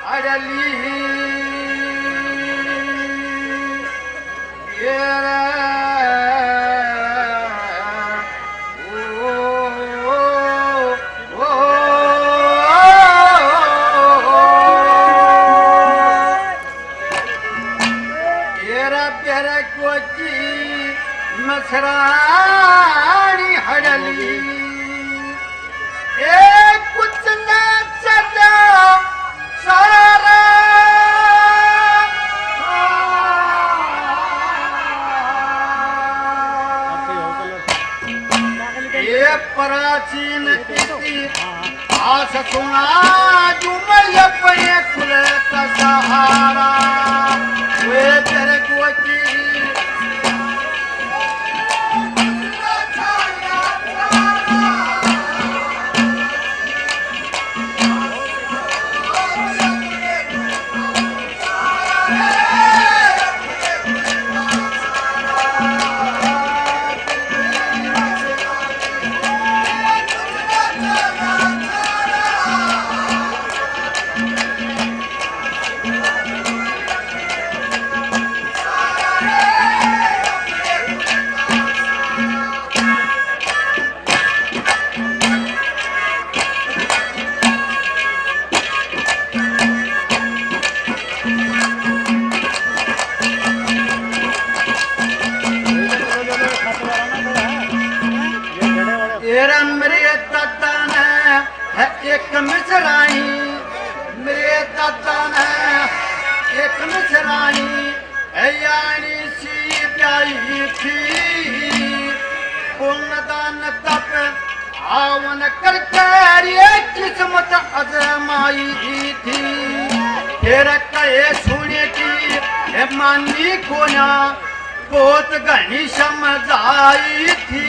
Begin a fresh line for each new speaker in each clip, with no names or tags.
Oddly येरा मसरानी हड़ली एक कुछ न चला सारा ये प्राचीन की आस सुना जुमल पे खुल का सहारा वे तेरे को एक मिसराई मेरे दादा ने एक मिसराई यानी सी प्याई थी पुण्यदान तप आवन करके ये किस्मत आजमाई थी फिर कहे सुने की मानी को ना बहुत घनी समझाई थी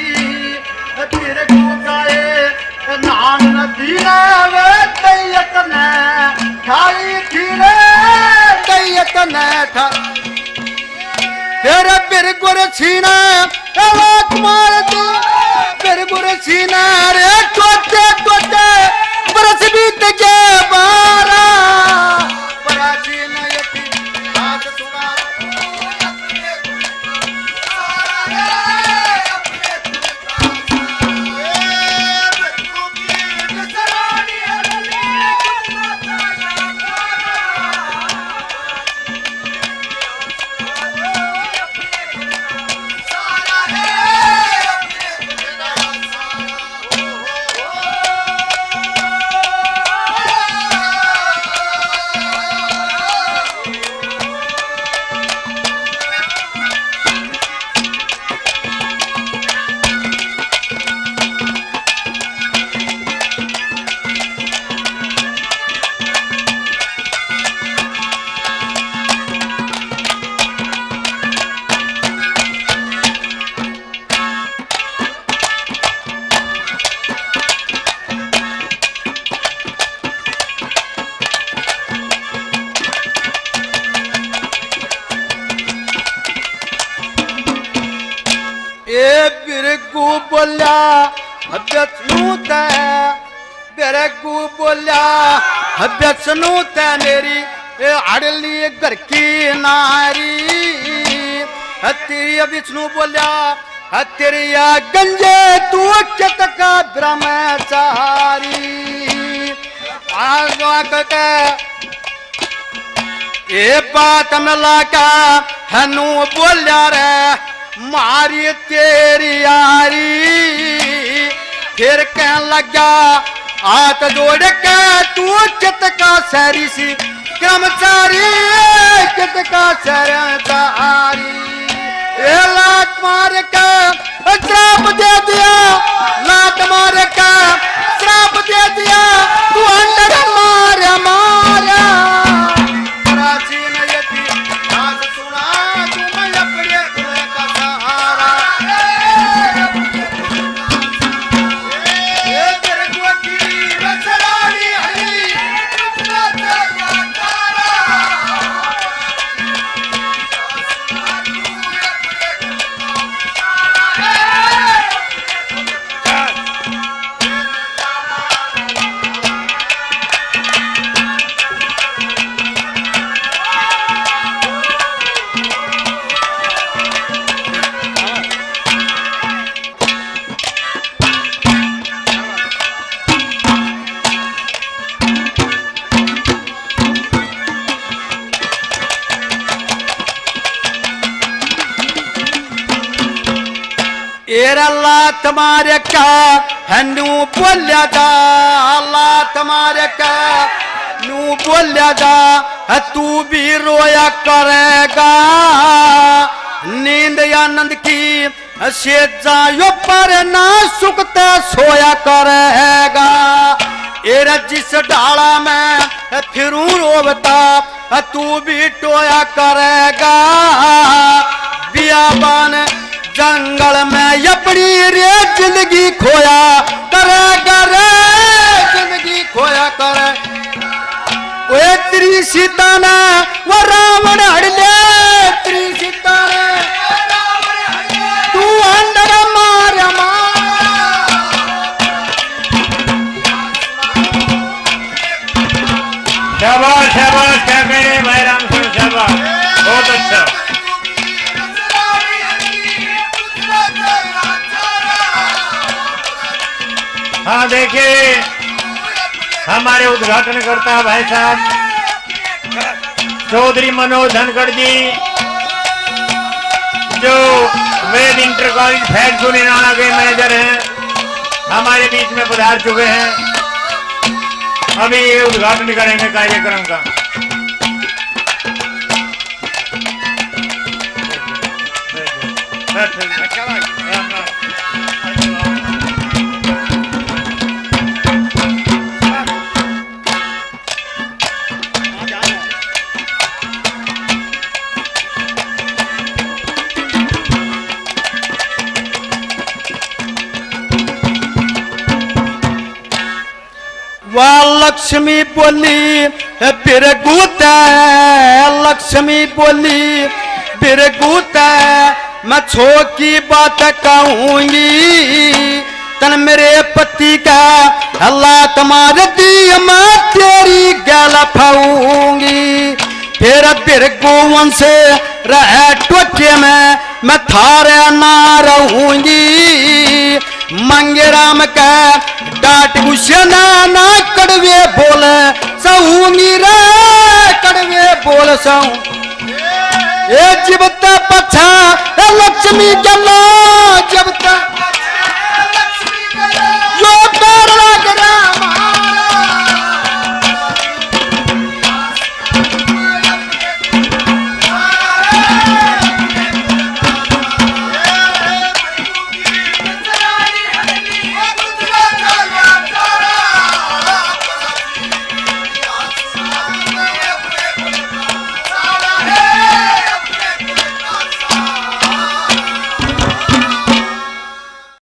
फिर को गए नान नदीना वे तैयत ने खाई थी रे तैयत ने था तेरे बिरगुर छीना आवाज मार तू बिरगुर छीना रे टोटे टोटे बरस बीत के बारा प्राचीन यति आज सुना बोलिया बेचनू तेरे बोलिया बेचनू ते मेरी अड़ली घर की नारी तेरी विष्णु बोलिया तेरी गंजे तू चित का ब्रह्मचारी ये बात मिला का हनु बोलिया रे मारी तेरी यारी फिर कह लगा हाथ जोड़ के तू चित का सैरी सी कर्मचारी चित का सरदारी लात मार के श्राप दे दिया लात मार के श्राप दे दिया तू अंदर मारा मारा प्राचीन यति आज सुना तुम अपने कुल का सहारा ये तेरे को की रसरानी हरी तुझ में तारा एरा लात मारे का हनु बोलिया जा लात मारे का नू बोलिया जा तू भी रोया करेगा नींद आनंद की से जायो पर ना सुखते सोया करेगा एरा जिस डाला में फिरूं रोवता तू भी टोया करेगा बियाबान जंगल में अपनी रे जिंदगी खोया करेगा रे जिंदगी खोया करे ओए तेरी सीता ने वो रावण हड़ले तेरी सीता ने तू अंदर मार
शाबाश शाबाश क्या कह रहे भाई राम सिंह शाबाश बहुत अच्छा। हाँ देखिए हमारे उद्घाटन करता भाई साहब चौधरी मनोज धनखड़ जी जो वेद इंटर कॉलेज फैक्ट्री निराणा के मैनेजर हैं हमारे बीच में पधार चुके हैं। अभी ये उद्घाटन करेंगे कार्यक्रम का।
लक्ष्मी बोली फिर गूता लक्ष्मी बोली फिर गूता मैं छो की बात कहूंगी तन मेरे पति का अल्लाह तुम्हारे दी मैं तेरी गल फाऊंगी फिर गोवन से रह टोके में मैं थारे ना रहूंगी मंगे राम का डांट गुस्से ना कड़वे बोल सहूंगी रे कड़वे बोल सहूं ए जीवता पछा लक्ष्मी जला